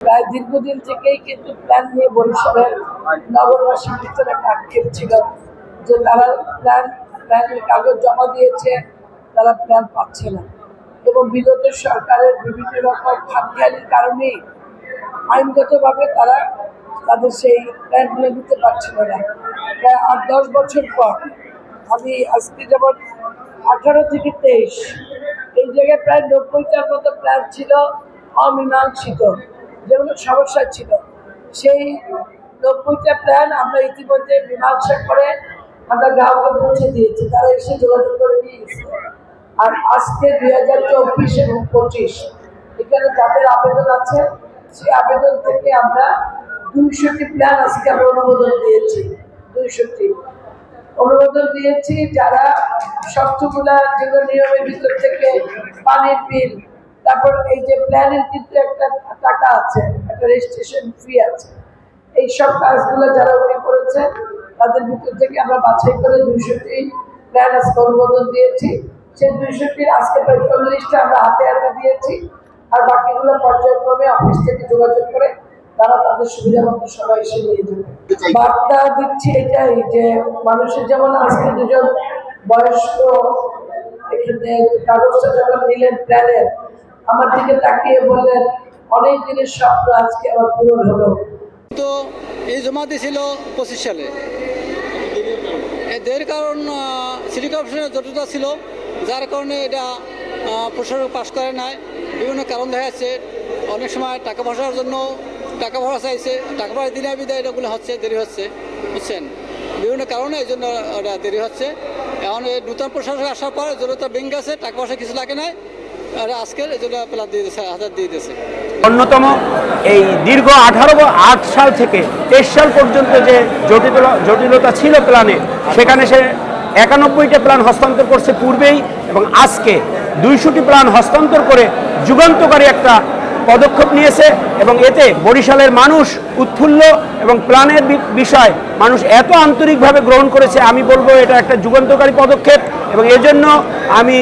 প্রায় দীর্ঘদিন থেকেই কিন্তু প্ল্যান নিয়ে বরিশালের নগরবাসীর ভিতরে একটা আক্ষেপ ছিল যে তারা প্ল্যানের কাগজ জমা দিয়েছে, তারা প্ল্যান পাচ্ছে না এবং বিগত সরকারের বিভিন্ন রকম খামখেয়ালির কারণেই আইনগতভাবে তারা তাদের সেই প্ল্যানগুলো নিতে পারছিল না। প্রায় ৮-১০ বছর পর আমি আজকে যেমন 18 থেকে 23 এই জায়গায় প্রায় 90টার মতো প্ল্যান ছিল অমীমাংসিত, যেগুলো সমস্যা ছিল। সেই 90টা প্ল্যান আমরা ইতিমধ্যে মীমাংসা করে আমরা গ্রাহককে পৌঁছে দিয়েছি, তারা এসে যোগাযোগ করে নিয়ে গেছে। আর আজকে 2024 এবং 25 এখানে যাদের আবেদন আছে সেই আবেদন থেকে আমরা 200টি প্ল্যান আজকে আমরা অনুমোদন দিয়েছি। 200টি অনুমোদন দিয়েছি, যারা সবগুলা যেগুলো নিয়মের ভিতর থেকে পানির বিল, তারপর এই যে প্ল্যানের কিন্তু একটা টাকা আছে, একটা রেজিস্ট্রেশন ফি আছে, এই সব কাজগুলো যারা উনি করেছে তাদের ভিতর থেকে আমরা বাছাই করে 200টি প্ল্যান আজকে অনুমোদন দিয়েছি। সেই 200টির আজকে প্রায় 40টা আমরা হাতে হাতে দিয়েছি, আর বাকিগুলো পর্যায়ক্রমে অফিস থেকে যোগাযোগ করে তারা তাদের সুবিধা মতো সবাই এসে নিয়ে যাবে। বার্তা দিচ্ছি এটাই যে মানুষের যেমন আজকে দুজন বয়স্ক এখানে কাগজটা যখন নিলেন প্ল্যানের, আমার দিকে তাকিয়ে বললেন অনেক দিনের স্বপ্ন আজকে আমার পূরণ হলো। তো এই জমা দিয়েছিল 25 সালে, এর কারণ সিটি কর্পোরেশনের জটিলতা ছিল, যার কারণে এটা প্রশাসন পাশ করে নাই। বিভিন্ন কারণ দেখা যাচ্ছে, অনেক সময় টাকা পয়সার জন্য টাকা পয়সা চাইছে, টাকা পয়সা দিনের বিদায় এগুলো হচ্ছে, দেরি হচ্ছে, বুঝছেন, বিভিন্ন কারণে এই জন্য ওটা দেরি হচ্ছে। এখন নূতন প্রশাসন আসার পর জটিলতা ভেঙে গেছে, টাকা পয়সা কিছু লাগে নাই, আর আজকের এই জন্য প্ল্যান দিয়ে দিয়েছে, হাজার দিয়ে দিয়েছে। অন্যতম এই দীর্ঘ 8 সাল থেকে 23 সাল পর্যন্ত যে জটিলতা ছিল প্ল্যানে, সেখানে সে 91টা প্ল্যান হস্তান্তর করছে পূর্বেই, এবং আজকে 200টি প্ল্যান হস্তান্তর করে যুগান্তকারী একটা পদক্ষেপ নিয়েছে। এবং এতে বরিশালের মানুষ উৎফুল্ল এবং প্ল্যানের বিষয় মানুষ এত আন্তরিকভাবে গ্রহণ করেছে, আমি বলবো এটা একটা যুগান্তকারী পদক্ষেপ, এবং এজন্য আমি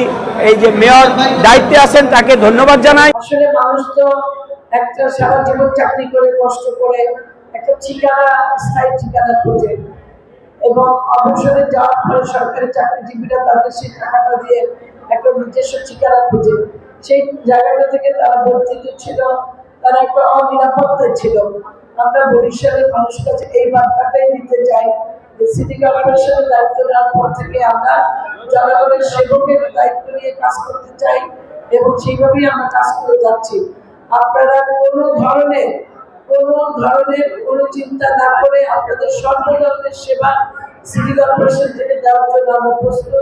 এই যে মেয়র দায়িত্বে আছেন তাকে ধন্যবাদ জানাই। আসলে মানুষ তো একটা সারা জীবন চাকরি করে কষ্ট করে একটা ঠিকানা, স্থায়ী ঠিকানা খোঁজে, এবং অবসরে যাওয়ার পরে সরকারি চাকরিজীবীরা তাদের সেই টাকাটা দিয়ে একটা নিজস্ব ঠিকানা খুঁজে, সেই জায়গাটা থেকে তারা বঞ্চিত ছিল, তারা একটা অনিরাপত্তায় ছিল। আমরা বরিশালের মানুষের কাছে এই বার্তাটাই দিতে চাই যে সিটি কর্পোরেশনের দায়িত্ব নেওয়ার পর থেকে আমরা জনগণের সেবকের দায়িত্ব নিয়ে কাজ করতে চাই, এবং সেইভাবেই আমরা কাজ করে যাচ্ছি। আপনারা কোনো ধরনের কোনো চিন্তা না করে আপনাদের সর্বধরনের সেবা সিটি কর্পোরেশন থেকে দেওয়ার জন্য আমরা প্রস্তুত।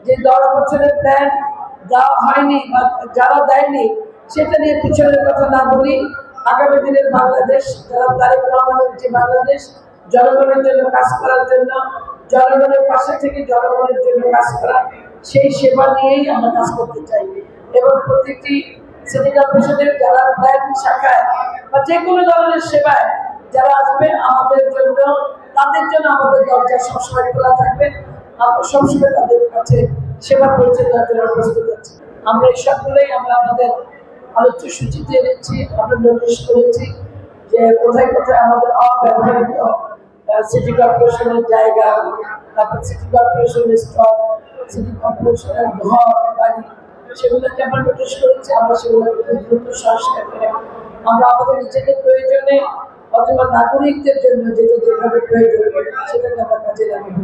যে 10 বছরের প্ল্যান দেওয়া হয়নি বা যারা দেয়নি সেটা নিয়ে পিছনের কথা না বলি, আগামী দিনের বাংলাদেশ, যারা তারেক রহমানের যে বাংলাদেশ, জনগণের জন্য কাজ করার জন্য, জনগণের পাশে থেকে জনগণের জন্য কাজ করা, সেই সেবা নিয়েই আমরা কাজ করতে চাই। এবং প্রতিটি সিটি কর্পোরেশনের যারা প্ল্যান শাখায় বা যে কোনো ধরনের সেবায় যারা আসবে আমাদের জন্য, তাদের জন্য আমাদের দরজা সবসময় খোলা থাকবে। আমরা সবসময় তাদের কাছে সেবা পৌঁছে দেওয়ার জন্য প্রস্তুত আছি। আমরা এই সবগুলোই আমরা আমাদের আলোচ্য সূচিতে এনেছি, আমরা নোটিশ করেছি যে কোথায় কোথায় আমাদের অব্যবহৃত সিটি কর্পোরেশনের জায়গা, তারপর সিটি কর্পোরেশনের স্টক, সিটি কর্পোরেশনের ঘর বাড়ি, সেগুলোকে আমরা নোটিশ করেছি। আমরা সেগুলো দ্রুত সংস্কার করে আমরা আমাদের নিজেদের প্রয়োজনে অথবা নাগরিকদের জন্য যেটা যেভাবে প্রয়োজন সেটাকে আমরা কাজে লাগাবো।